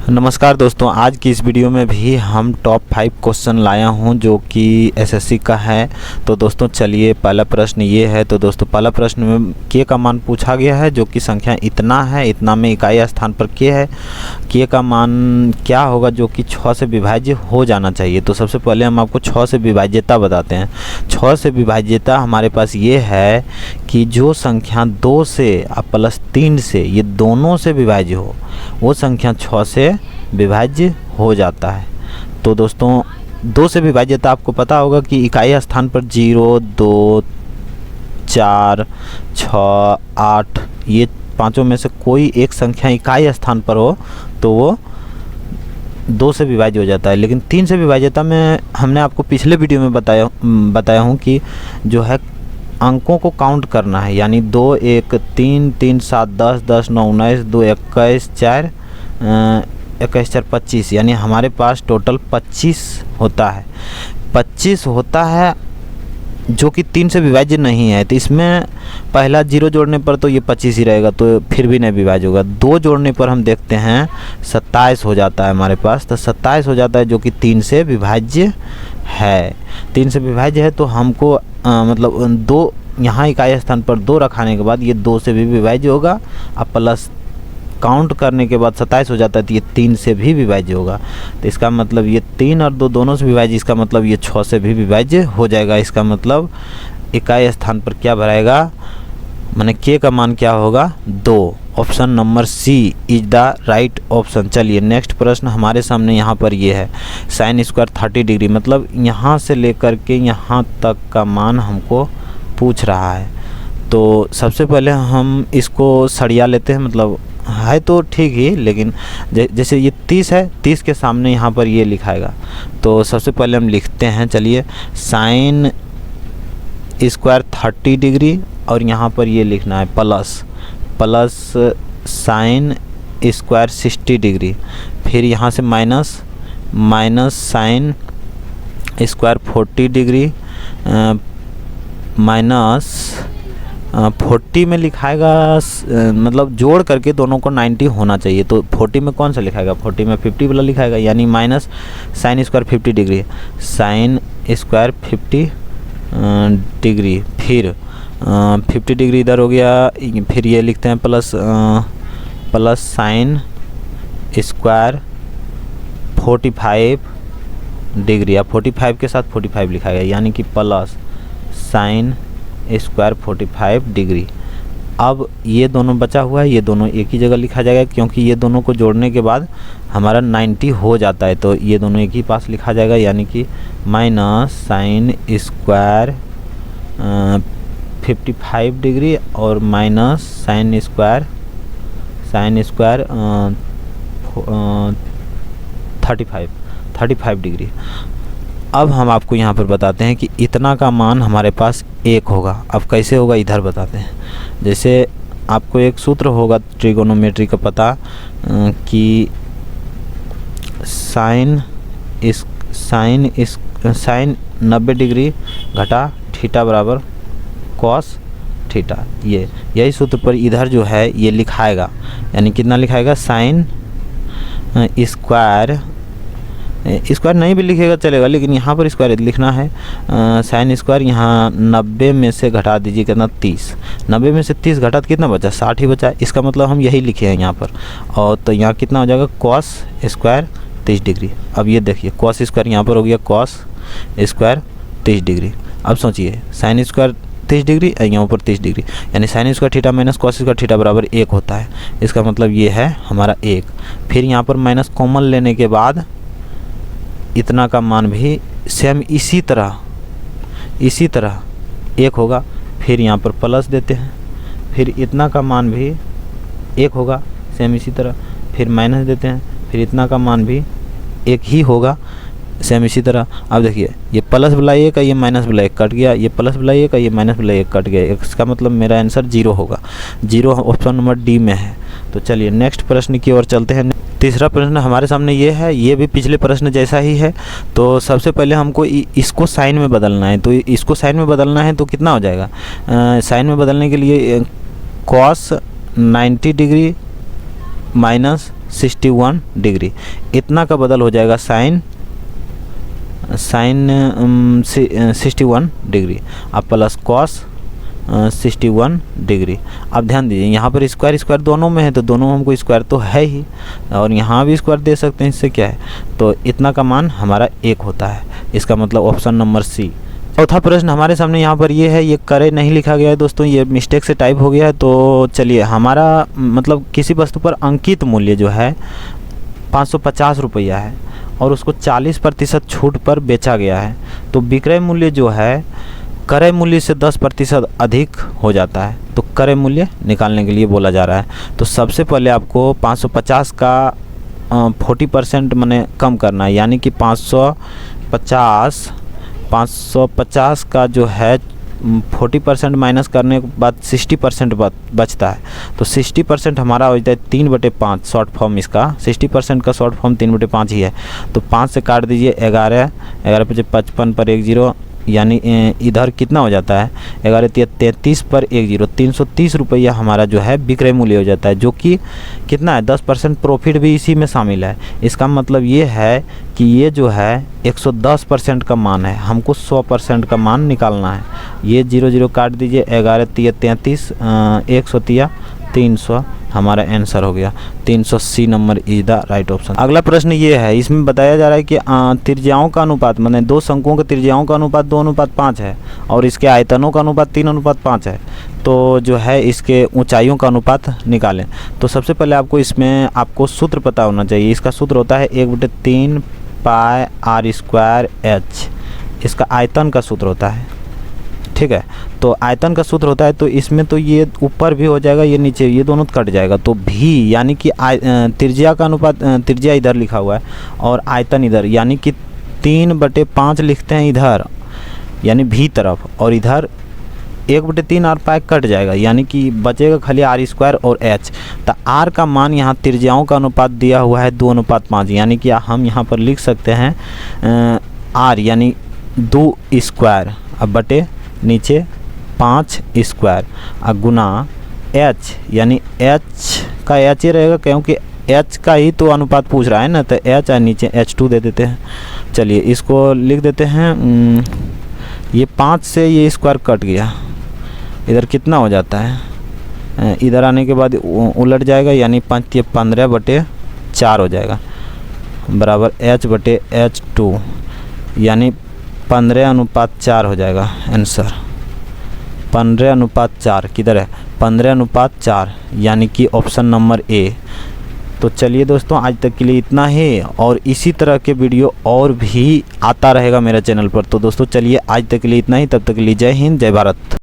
नमस्कार दोस्तों, आज की इस वीडियो में भी हम टॉप 5 क्वेश्चन लाया हूं जो कि एसएससी का है। तो दोस्तों चलिए, पहला प्रश्न ये है। तो दोस्तों पहला प्रश्न में के का मान पूछा गया है जो कि संख्या इतना है, इतना में इकाई स्थान पर के है। के का मान क्या होगा जो कि 6 से विभाज्य हो जाना चाहिए। तो सबसे पहले हम आपको 6 से विभाज्यता बताते हैं। 6 से विभाज्यता हमारे पास ये है कि जो संख्या 2 से प्लस 3 से ये दोनों से विभाज्य हो, वो संख्या 6 से विभाज्य हो जाता है। तो दोस्तों 2 से विभाज्यता आपको पता होगा कि इकाई स्थान पर 0, 2, 4, 6, 8 ये पांचों में से कोई एक संख्या इकाई स्थान पर हो तो वो 2 से विभाज्य हो जाता है। लेकिन 3 से विभाज्यता में हमने आपको पिछले वीडियो में बताया हूँ कि जो है अंकों को काउंट करना है, यानी 2, 1, 3, 3, 7, 10, 10, 9, 19, 2, 21, 4, 21, 4, 25, यानी हमारे पास टोटल 25 होता है। 25 होता है जो कि 3 से विभाज्य नहीं है। तो इसमें पहला 0 जोड़ने पर तो ये 25 ही रहेगा, तो फिर भी नहीं विभाज्य होगा। 2 जोड़ने पर हम देखते हैं 27 हो जाता है हमारे पास। तो 27 हो जाता है जो कि 3 से विभाज्य है। 3 से विभाज्य है तो हमको मतलब 2 यहाँ इकाई स्थान पर 2 रखाने के बाद ये 2 से भी विभाज्य होगा। अब प्लस काउंट करने के बाद 27 हो जाता है तो ये 3 से भी विभाज्य होगा। तो इसका मतलब ये 3 और 2 दोनों से विभाज्य, इसका मतलब ये 6 से भी विभाज्य हो जाएगा। इसका मतलब इकाई स्थान पर क्या भराएगा, माने के का मान क्या होगा, 2। Option number C is the right option. चलिए नेक्स्ट प्रश्न हमारे सामने यहाँ पर ये है। साइन स्क्वायर 30 डिग्री, मतलब यहाँ से लेकर के यहाँ तक का मान हमको पूछ रहा है। तो सबसे पहले हम इसको सरिया लेते हैं, मतलब है तो ठीक ही, लेकिन जैसे ये 30 है, 30 के सामने यहाँ पर ये लिखाएगा। तो सबसे पहले हम लिखते हैं, चलिए, साइन स्क्वायर 30 डिग्री और यहाँ पर ये लिखना है प्लस साइन स्क्वायर 60 डिग्री, फिर यहाँ से minus sine square 40 degree, minus 40 में लिखाएगा, मतलब जोड़ करके दोनों को 90 होना चाहिए। तो 40 में कौन सा लिखाएगा, 40 में 50 वाला लिखाएगा, यानी minus sine square 50 degree, sine square 50 degree, फिर 50 डिग्री इधर हो गया। फिर ये लिखते हैं प्लस साइन स्क्वायर 45 डिग्री, या 45 के साथ 45 लिखाएगा, यानी कि प्लस साइन स्क्वायर 45 डिग्री। अब ये दोनों बचा हुआ है, ये दोनों एक ही जगह लिखा जाएगा क्योंकि ये दोनों को जोड़ने के बाद हमारा 90 हो जाता है। तो ये दोनों एक ही पास लिखा जाएगा, यानी कि माइनस साइन स्क्वायर 55 डिग्री और माइनस साइन स्क्वायर 35 डिग्री। अब हम आपको यहाँ पर बताते हैं कि इतना का मान हमारे पास 1 होगा। अब कैसे होगा इधर बताते हैं। जैसे आपको एक सूत्र होगा ट्रिगोनोमेट्री का पता कि साइन 90 डिग्री घटा थीटा बराबर कॉस थीटा, यही सूत्र पर इधर जो है ये लिखाएगा, यानी कितना लिखाएगा, साइन स्क्वायर नहीं भी लिखेगा चलेगा, लेकिन यहाँ पर स्क्वायर लिखना है। साइन स्क्वायर यहाँ 90 में से घटा दीजिए कितना, 30। 90 में से 30 घटा तो कितना बचा, 60 ही बचा। इसका मतलब हम यही लिखे हैं यहाँ पर। और तो यहाँ कितना हो जाएगा, कॉस स्क्वायर 30 डिग्री। अब ये देखिए कॉस स्क्वायर यहाँ पर हो गया कॉस स्क्वायर 30 डिग्री। अब सोचिए साइन स्क्वायर 30 डिग्री यहाँ ऊपर 30 डिग्री, यानी sine square theta minus cos square theta बराबर 1 होता है। इसका मतलब ये है हमारा 1। फिर यहाँ पर माइनस कॉमन लेने के बाद इतना का मान भी सेम इसी तरह 1 होगा। फिर यहाँ पर प्लस देते हैं, फिर इतना का मान भी 1 होगा सेम इसी तरह। फिर माइनस देते हैं, फिर इतना का मान भी 1 ही होगा सेम इसी तरह। अब देखिए ये प्लस वाला 1 का ये माइनस वाला 1 कट गया, ये प्लस वाला 1 का ये माइनस वाला 1 कट गया। इसका मतलब मेरा आंसर 0 होगा। 0 ऑप्शन नंबर डी में है। तो चलिए नेक्स्ट प्रश्न की ओर चलते हैं। तीसरा प्रश्न हमारे सामने ये है, ये भी पिछले प्रश्न जैसा ही है। तो सबसे पहले हमको इसको साइन में बदलना है। तो इसको साइन में बदलना है तो कितना हो जाएगा, साइन में बदलने के लिए कॉस 90 डिग्री माइनस 61 डिग्री, इतना का बदल हो जाएगा साइन 61 डिग्री। अब प्लस कॉस 61 डिग्री। अब ध्यान दीजिए यहाँ पर स्क्वायर स्क्वायर दोनों में है, तो दोनों हमको स्क्वायर तो है ही, और यहाँ भी स्क्वायर दे सकते हैं, इससे क्या है, तो इतना का मान हमारा 1 होता है। इसका मतलब ऑप्शन नंबर सी। चौथा प्रश्न हमारे सामने यहाँ पर ये है, ये करे नहीं लिखा गया है दोस्तों, ये मिस्टेक से टाइप हो गया है। तो चलिए, हमारा मतलब किसी वस्तु पर अंकित मूल्य जो है 550 रुपया है और उसको 40% छूट पर बेचा गया है, तो विक्रय मूल्य जो है क्रय मूल्य से 10% अधिक हो जाता है। तो क्रय मूल्य निकालने के लिए बोला जा रहा है। तो सबसे पहले आपको 550 का 40% माने कम करना है, यानी कि 550 का जो है 40% माइनस करने के बाद 60% बचता है। तो 60% हमारा हो जाता है 3/5 शॉर्ट फॉर्म, इसका 60% का शॉर्ट फॉर्म 3/5 ही है। तो 5 से काट दीजिए 11, 11 × 55 पर 1 0, यानी इधर कितना हो जाता है 11 × 33 पर 1 0, 330 रुपया हमारा जो है विक्रय मूल्य हो जाता है, जो कि कितना है 10% प्रॉफिट भी इसी में शामिल है। इसका मतलब ये है कि ये जो है 110% का मान है, हमको 100% का मान निकालना है। ये 0 0 काट दीजिए, 11 × 33, 100 300 हमारा आंसर हो गया। 380 number is the right option. अगला प्रश्न ये है, इसमें बताया जा रहा है कि त्रिज्याओं का अनुपात, माने दो शंकुओं के त्रिज्याओं का अनुपात 2:5 है और इसके आयतनों का अनुपात 3:5 है। तो जो है इसके ऊंचाइयों का अनुपात निकालें। तो सबसे पहले आपको इसमें आपको सूत्र पता होना चाहिए। इसका सूत्र होता है 1/3 पाई r² h, इसका आयतन का सूत्र होता है, ठीक है। तो आयतन का सूत्र होता है, तो इसमें तो ये ऊपर भी हो जाएगा, ये नीचे, ये दोनों कट जाएगा। तो भी यानी कि त्रिज्या का अनुपात, त्रिज्या इधर लिखा हुआ है और आयतन इधर, यानी कि 3/5 लिखते हैं इधर, यानी भी तरफ, और इधर 1/3 r पाई कट जाएगा, यानी कि बचेगा खाली r² और h। तो r का मान यहाँ त्रिज्याओं का अनुपात दिया हुआ है 2:5, यानी कि हम यहाँ पर लिख सकते हैं r यानी 2² अब बटे नीचे 5² गुना h, यानी h का h ही रहेगा, क्योंकि h का ही तो अनुपात पूछ रहा है ना, तो h और नीचे h2 दे देते हैं। चलिए इसको लिख देते हैं, ये 5 से ये स्क्वायर कट गया, इधर कितना हो जाता है, इधर आने के बाद उलट जाएगा, यानी 5 × 15/4 हो जाएगा, बराबर h/h2, यानी 15:4 हो जाएगा आंसर। 15:4 किधर है, 15:4, यानी कि ऑप्शन नंबर ए। तो चलिए दोस्तों, आज तक के लिए इतना ही, और इसी तरह के वीडियो और भी आता रहेगा मेरे चैनल पर। तो दोस्तों चलिए आज तक के लिए इतना ही, तब तक के लिए जय हिंद, जय भारत।